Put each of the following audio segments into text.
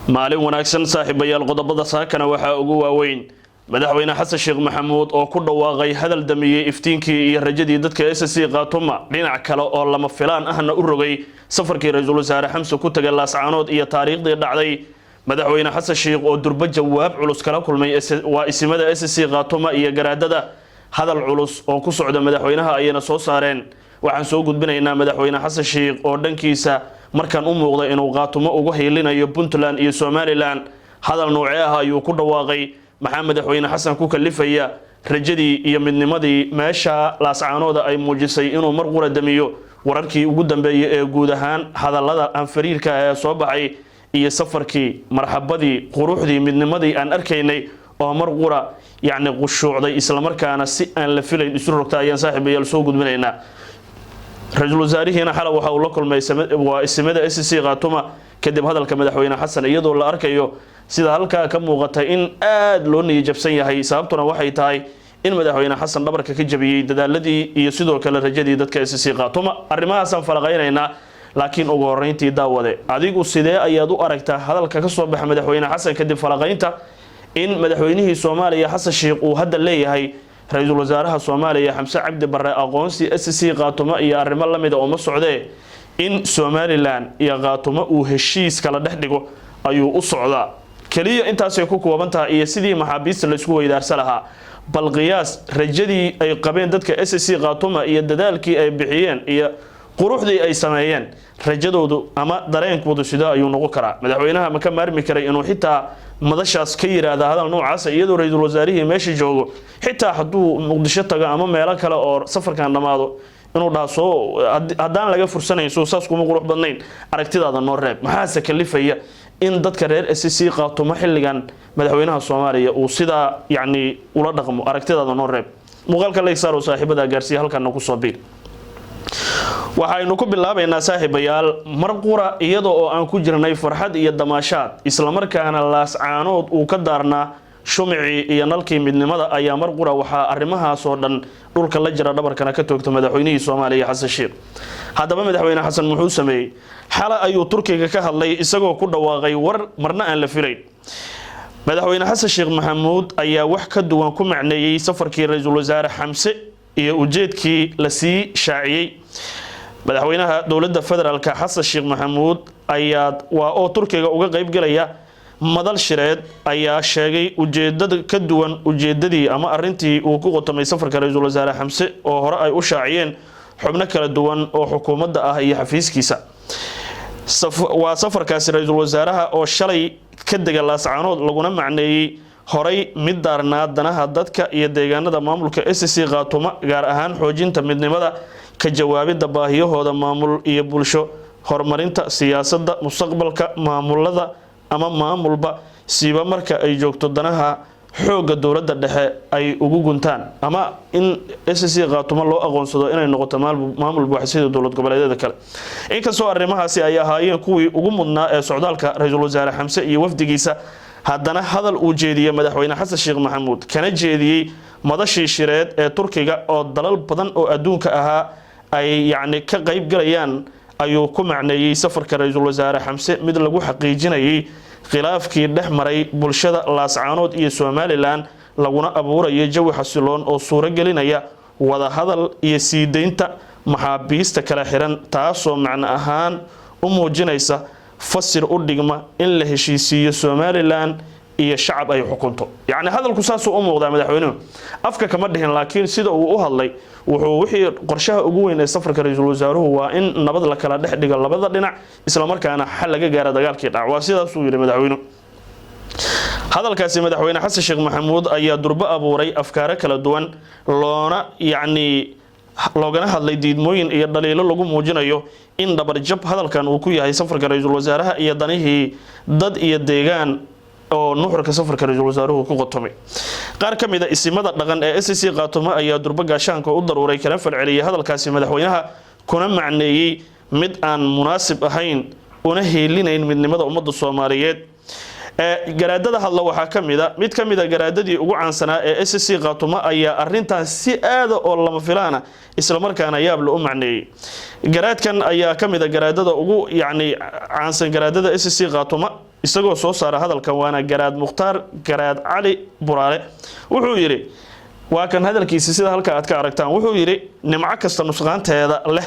maalin wanaagsan saaxiibayaal qodobada saakana waxaa ugu waaweyn madaxweyne xasan sheekh maxamuud oo ku dhawaaqay hadal damiyay iftiinkii iyo rajadii dadka SSC qaatuma dhinac kale oo lama filaan ahna u rogay safarkii ra'iisul wasaare xamse ku tagay laascaanood iyo taariikhdii dhacday madaxweyne xasan sheekh oo durba jawaab culus kala kulmay waa isimada SSC qaatuma iyo garaadada hadal culus oo ku socda madaxweynaha ayana soo saareen waxaan soo gudbinaynaa madaxweyne xasan sheekh oo dhankiisa markan u muuqday inuu qaatumo ugu heelinayo Puntland iyo Somaliland hadal noocee ah ayuu ku dhawaaqay maxaa madaxweyne xasan ku kalifaya rajadii iyo midnimadii meesha laascaanooda ay muujisay inuu mar qura damiyo wararkii ugu dambeeyay ee guud ahaan hadallada aan fariirka ee soo baxay iyo safarkii marxabadii quruxdii midnimadii aan arkaynay oo mar qura yacni qushuucday isla markaana si aan la filayn isu rogta ayaan saaxiibayaal soo gudbinaynaa رجل وزاريهنا حلا وحاول لكل ما يسمى SSC qaatuma kadib hadalka madaxweyne xasan iyadoo la arkayo sida halka ka muuqata in aad loo niyajabsan yahay sababtuna waxay tahay in madaxweyne xasan dhabarka ka jabiyay dadaaladii iyo sidoo kale rajadii dadka SSC qaatuma arrimahaas aan falaqaynayna laakiin ugu horeyntii daawade adigu sidee ayaad u aragtaa hadalka ka soo baxay madaxweyne xasan kadib falaqaynta in madaxweynihii Soomaaliya xasan sheekh uu hadda leeyahay ra'iisul wasaaraha Soomaaliya Xamse Cabdi Barre aqoonsi SSC qaatuma iyo arrimo la mid ah oo socday in Somaliland iyo qaatuma uu heshiis kala dhaxdhigo ayuu u socdaa kaliya intaas ay ku koobantahay iyo sidii maxaabiista la isku weydaarsan lahaa bal qiyaas rajadii ay qabeen dadka SSC qaatuma iyo dadaalkii ay bixiyeen iyo quruxdii ay sameeyeen rajadoodu ama dareenkoodu sida ayuu noqon karaa madaxweynaha ma ka maarmi karay inuu xitaa madashaas ka yiraahdo hadal noocaas iyadoo ra'iisul wasaarihii meesha joogo xitaa haduu muqdisho tago ama meelo kale oo safarkan dhamaado inuu dhaaso hadaan laga fursanayn soo saas kuma qurux badnayn aragtidaada noo reeb maxaa kalifaya in dadka reer SSC qaatuma xilligan madaxweynaha Soomaaliya uu sida yacni ula dhaqmo aragtidaada noo reeb muuqaalka la isaaro saaxiibada gaarsiin halkan ku soo biir waxaynu ku bilaabaynaa saaxiibayaal mar qura iyadoo oo aan ku jirnay farxad iyo damaashaad isla markaana laascaanood uu ka daarnaa shumicii iyo nalkii midnimada ayaa mar qura waxa arrimahaas oo dhan dhulka la jira dhabarkana ka toogto madaxweynihii Soomaaliya Xasan Sheekh haddaba madaxweyne xasan muxuu sameeyay xala ayuu Turkiga ka hadlay isagoo ku dhawaaqay war marna aan la filayn madaxweyne Xasan Sheekh Maxamuud ayaa wax ka duwan ku macneeyay safarkii ra'iisul wasaare Xamse iyo ujeedkii la sii shaaciyay madaxweynaha dawladda federaalka Xasan Sheekh Maxamuud ayaa oo Turkiga uga qayb galaya madal shireed ayaa sheegay ujeedada ka duwan ujeedadii ama arintii uu ku qotomay safarka ra'iisul wasaare Xamse oo hore ay u shaaciyeen xubno kala duwan oo xukuumadda ah iyo xafiiskiisa waa safarkaasi ra'iisul wasaaraha oo shalay ka degay laascaanood laguna macneeyay horay mid daarnaa danaha dadka iyo deegaanada maamulka SSC qaatuma gaar ahaan xoojinta midnimada ka jawaabida baahiyahooda maamul iyo bulsho horumarinta siyaasadda mustaqbalka maamulada ama maamulba siiba marka ay joogto danaha xooga dawladda dhexe ay ugu guntaan ama in SSC qaatuma loo aqoonsado inay noqoto maamul buuxsida dawlad goboleedyada kale inkastoo arrimahaasi ay ahaayeen kuwii ugu mudnaa ee socdaalka ra'iisul wasaare Xamse iyo wafdigiisa haddana hadal uu jeediyay madaxweyne Xasan Sheekh Maxamuud kana jeediyay madashii shireed ee Turkiga oo dalal badan oo adduunka ahaa ay yacni ka qayb galayaan ayuu ku macneeyay safarka ra'iisul wasaare Xamse mid lagu xaqiijinayay khilaafkii dhexmaray bulshada laascaanood iyo Somaliland laguna abuurayo jawi xasiloon oo suuro gelinaya wada hadal iyo siideynta maxaabiista kala xiran taasoo macna ahaan u muujinaysa fasir u dhigma in la heshiisiyo Somaliland iyo shacab ay xukunto yani hadalku saas u muuqdaa madaxweynuhu afka kama dhihin laakiin sida uu u hadlay wuxuu wixii qorshaha ugu weyn ee safarka ra'iisul wasaaruhu waa in nabad la kala dhex dhigo labada dhinac isla markaana xal laga gaaro dagaalkii dhac waa sidaas uu yiri madaxweynuhu hadalkaasi madaxweyne Xasan Sheekh Maxamuud ayaa durba abuuray afkaar kala duwan loogana hadlay diidmooyin iyo dhaliilo lagu muujinayo in dhabarjab hadalkan uu ku yahay safarka ra'iisul wasaaraha iyo danihii dad iyo deegaan oo nuxurka safarka ra'iisul wasaaruhu ku qotomay qaar kamid ah isimada dhaqan ee SSC qaatuma ayaa durba gaashaanka u daruuray kala falceliyay hadalkaasi madaxweynaha kuna macneeyay mid aan munaasib ahayn una heelinayn midnimada ummadda Soomaaliyeed garaadada hadla waxaa ka mid a mid ka mid a garaadadii ugu caansanaa ee SSC Khaatumo ayaa arrintan si aada oo lama filaana isla markaana yaab la u macneeyay garaadkan ayaa ka mid a garaadada ugu caansan garaadada SSC Khaatumo isagoo soo saara hadalkan waana garaad Mukhtaar garaad Cali Buraale wuxuu yiri waa kan hadalkiisa sida halka aad ka aragtaan wuxuu yiri nimco kasta nusqaanteeda leh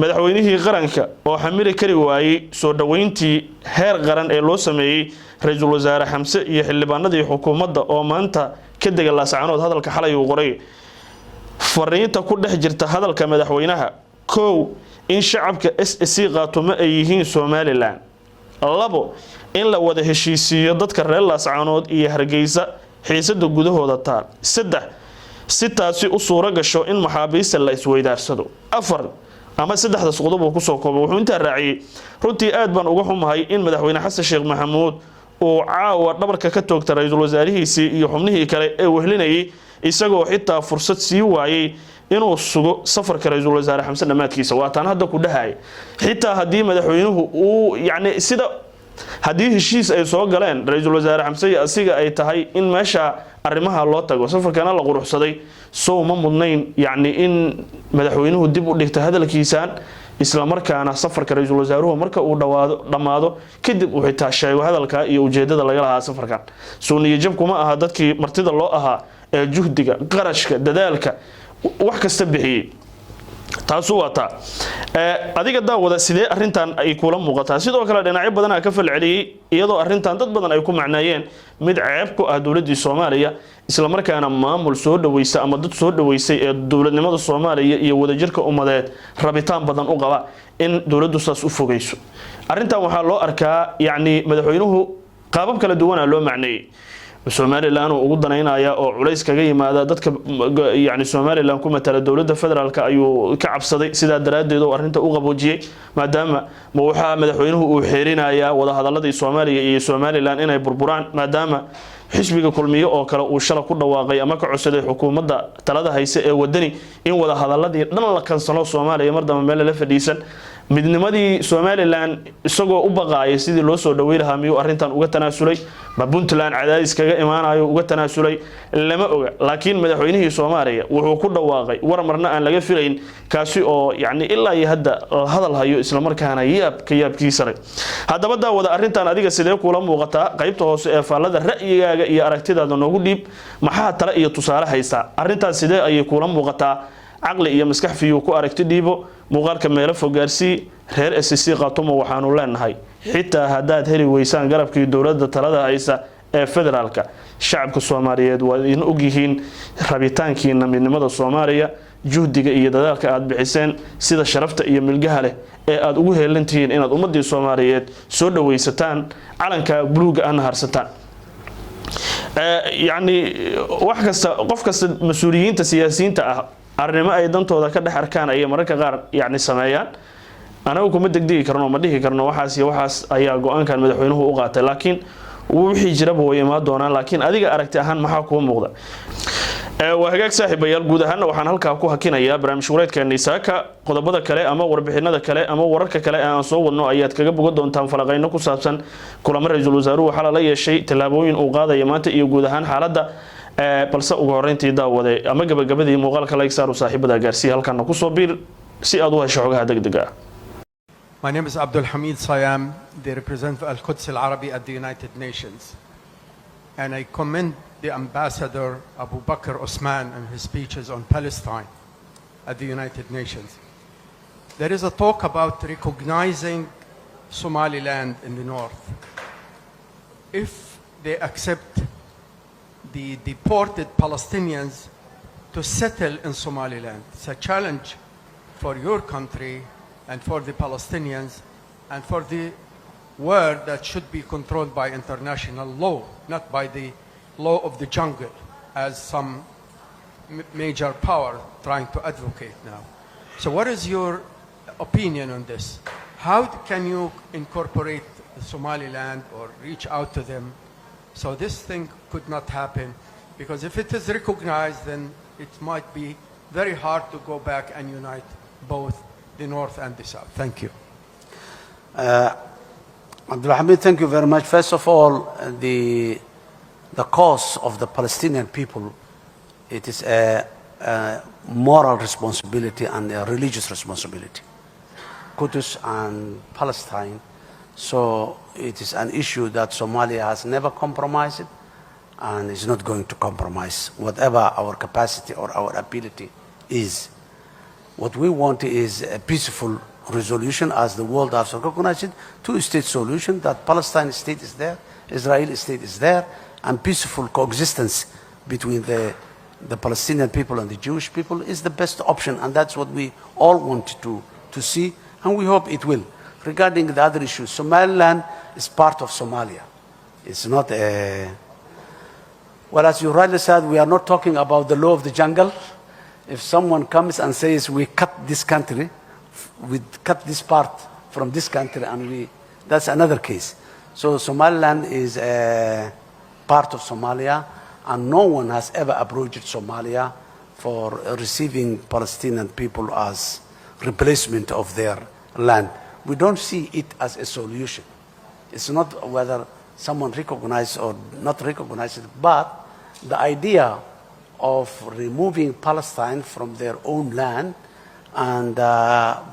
madaxweynihii qaranka oo xamiri kari waayay soo dhaweyntii heer qaran ee loo sameeyay ra'iisul wasaare Xamse iyo xildhibaanadii xukuumadda oo maanta ka degay Laascaanood hadalka xalay uu qoray fariinta ku dhex jirta hadalka madaxweynaha kow in shacabka SSC Khaatumo ay yihiin Somaliland labo in la wada heshiisiyo dadka reer Laascaanood iyo Hargeysa xiisada gudahooda taal saddex si taasi u suura gasho in maxaabiista la isweydaarsado afar ama saddexdaas qodob uu ku soo koobay wuxuu inta raaciyay runtii aad baan uga xumahay in madaxweyne Xasan Sheekh Maxamuud uu caawa dhabarka ka toogtay ra'iisul wasaarihiisii iyo xubnihii kale ee wehlinayay isagoo xitaa fursad sii waayay inuu sugo safarka ra'iisul wasaare Xamse dhamaadkiisa waa tan hadda ku dhahay xitaa hadii madaxweynuhu uu sida hadii heshiis ay soo galeen ra'iisul wasaare Xamse asiga ay tahay in meesha arrimaha loo tago safarkana la quruxsaday soo ma mudnayn in madaxweynuhu dib u dhigto hadalkiisaan isla markaana safarka ra'iisul wasaaruhu marka uu dhamaado kadib uu xitaa sheego hadalka iyo ujeedada laga lahaa safarkan suuniye jab kuma aha dadkii martida loo ahaa ee juhdiga qarashka dadaalka wax kasta bixiyay taasoo wata adiga daawada sidee arintan ay kula muuqataa sidoo kale dhinacyo badan ka falceliyay iyadoo arintan dad badan ay ku macnaayeen mid ceeb ku ah dawladda Soomaaliya isla markaana maamul soo dhaweysay ama dad soo dhaweysay ee dawladnimada Soomaaliya iyo wadajirka ummadeed rabitaan badan u qaba in dawladdu saas u fogeyso arintan waxa loo arkaa madaxweynuhu qaabab kala duwan loo macneeyay Somaliland ugu danaynaya oo culays kaga yimaada dadka Somaliland ku matala dawladda federaalka ayuu ka cabsaday sida daraadeed oo arinta u qaboojiyay maadaama waxa madaxweynuhu uu xeerinaya wada hadaladii Soomaaliya iyo Somaliland inay burburaan maadaama xisbiga kulmiye oo kale uu shala ku dhawaaqay ama ka codsaday xukuumadda talada hayse ee wadani in wada hadaladii dhan la kansalo Soomaaliya mardama meel la fadhiisan midnimadii Somaliland isagoo u baqaayay sidii loo soo dhaweey lahaa miyuu arintan uga tanaasulay ma Puntland cadaadis kaga imaanayo uga tanaasulay lama oga laakiin madaxweynihii Soomaaliya wuxuu ku dhawaaqay war marna aan laga filayn kaasi oo ilaa iyo hadda hadal hayo isla markaana yaabkiisa hadaba daawada arintan adiga sidee kula muuqataa qaybta hoose ee faalada ra'yigaaga iyo aragtidaada noogu dhiib maxaa tala iyo tusaale haysta arintan sidee ay kula muuqataa aqli iyo maskax fiyo ku aragti dhiibo muuqaalka meelo fogaarsi reer SSC Khaatumo waxaanu leenahay xitaa hadaad heli weysaan garabkii dawladda talada haysa ee federaalka shacabka Soomaaliyeed waa in og yihiin rabitaankiina midnimada Soomaaliya juhdiga iyo dadaalka aad bixiseen sida sharafta iyo milgaha leh ee aad ugu heelantihiin inaad ummadii Soomaaliyeed soo dhaweysataan calanka buluuga aan harsataan wax kasta qof kasta mas'uuliyiinta siyaasiyiinta ah arrimo ay dantooda ka dhex arkaan ay mararka qaar sameeyaan anagu kuma degdegi karno ma dhihi karno waxaas ayaa go'aankan madaxweynuhu u qaatay laakiin wixii jiraba way imaan doonaan laakiin adiga aragti ahaan maxaa ku muuqda waa hagaag saaxiibayaal guud ahaan waxaan halkaa ku hakinayaa barnaamij wareedkeena saaka qodobada kale ama warbixinada kale ama wararka kale aan soo wadno ayaad kaga bogan doontaan falaqeyno ku saabsan kulamo ra'iisul wasaaruhu waxa la yeeshay talaabooyin uu qaaday maanta iyo guud ahaan xaaladda balse ugu horeyntii daawade ama gabagabadii muuqaalka la saaru saaxiibada gaarsiin halkan ku soo biir si aad u hesho xogaha degdega My name is Abdul Hamid Sayam, the representative of Al-Quds Al-Arabi at the United Nations. And I commend the Ambassador Abu Bakr Osman and his speeches on Palestine at the United Nations. There is a talk about recognizing Somaliland in the north. If they accept the deported Palestinians to settle in Somaliland, it's a challenge for your country and for the Palestinians and for the world that should be controlled by international law, not by the law of the jungle, as some major power trying to advocate now. So what is your opinion on this? How can you incorporate Somaliland or reach out to them so this thing could not happen? Because if it is recognized, then it might be very hard to go back and unite both the north and the south. Thank you. Abdul Hamid, thank you very much. First of all, the cause of the Palestinian people, it is a moral responsibility and a religious responsibility. Qudus and Palestine. So it is an issue that Somalia has never compromised and is not going to compromise, whatever our capacity or our ability is. What we want is a peaceful resolution, as the world has recognized it, two-state solution, that Palestine state is there, Israeli state is there, and peaceful coexistence between the Palestinian people and the Jewish people is the best option, and that's what we all want to see, and we hope it will. Regarding the other issues, Somaliland is part of Somalia. It's not a... Well, as you rightly said, we are not talking about the law of the jungle. If someone comes and says, we cut this country, we cut this part from this country, and that's another case. So Somaliland is a part of Somalia, and no one has ever approached Somalia for receiving Palestinian people as replacement of their land. We don't see it as a solution. It's not whether someone recognizes or not recognizes it, but the idea of removing Palestine from their own land and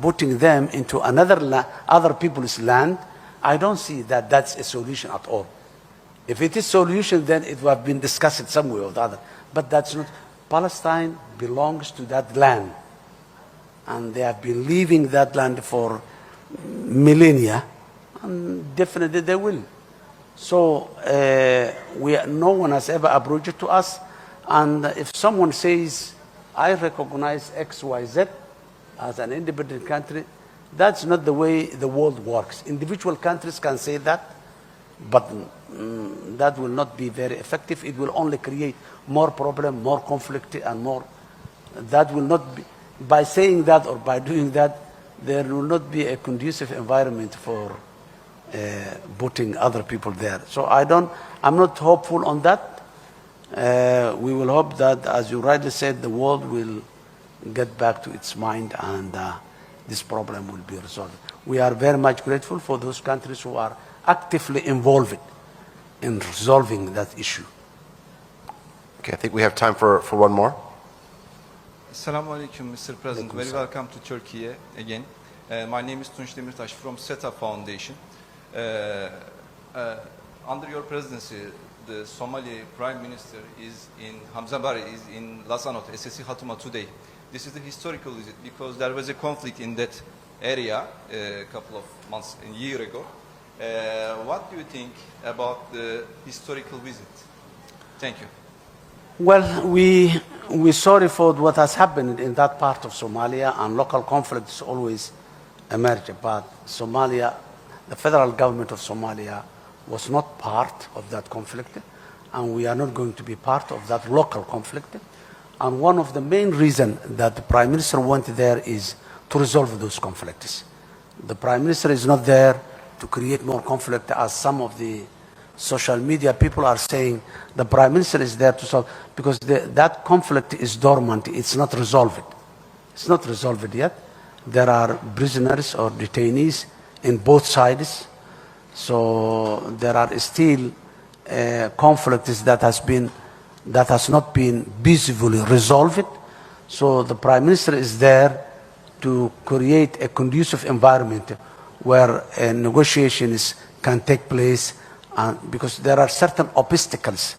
putting them into other people's land, I don't see that that's a solution at all. If it is a solution, then it would have been discussed some way or the other. But that's not. Palestine belongs to that land, and they have been leaving that land for millennia, and definitely they will. So no one has ever approached it to us, and if someone says, I recognize X, Y, Z as an independent country, that's not the way the world works. Individual countries can say that, but that will not be very effective. It will only create more problem, more conflict, and more. That will not be, by saying that or by doing that, there will not be a conducive environment for putting other people there. So I'm not hopeful on that. We will hope that, as you rightly said, the world will get back to its mind and this problem will be resolved. We are very much grateful for those countries who are actively involved in resolving that issue. Okay, I think we have time for one more. Assalamu alaikum, Mr. President. Very welcome to Turkey again. My name is Tunç Demirtaş from SETA Foundation. Under your presidency, the Somali Prime Minister Hamza Barre is in Lasanot, SSC Hatuma today. This is the historical visit because there was a conflict in that area a couple of months, a year ago. What do you think about the historical visit? Thank you. Well, we're sorry for what has happened in that part of Somalia, and local conflicts always emerge. But Somalia, the federal government of Somalia was not part of that conflict, and we are not going to be part of that local conflict. And one of the main reasons that the Prime Minister went there is to resolve those conflicts. The Prime Minister is not there to create more conflict, as some of the social media people are saying. The Prime Minister is there to solve, because that conflict is dormant, it's not resolved. It's not resolved yet. There are prisoners or detainees in both sides. So there are still conflicts that has not been peacefully resolved. So the Prime Minister is there to create a conducive environment where negotiations can take place, because there are certain obstacles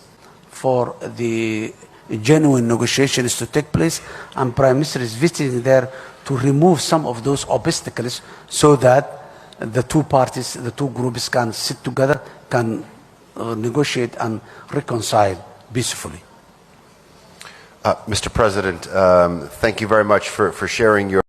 for the genuine negotiations to take place, and Prime Minister is visiting there to remove some of those obstacles so that the two parties, the two groups can sit together, can negotiate and reconcile peacefully. Mr. President, thank you very much for sharing your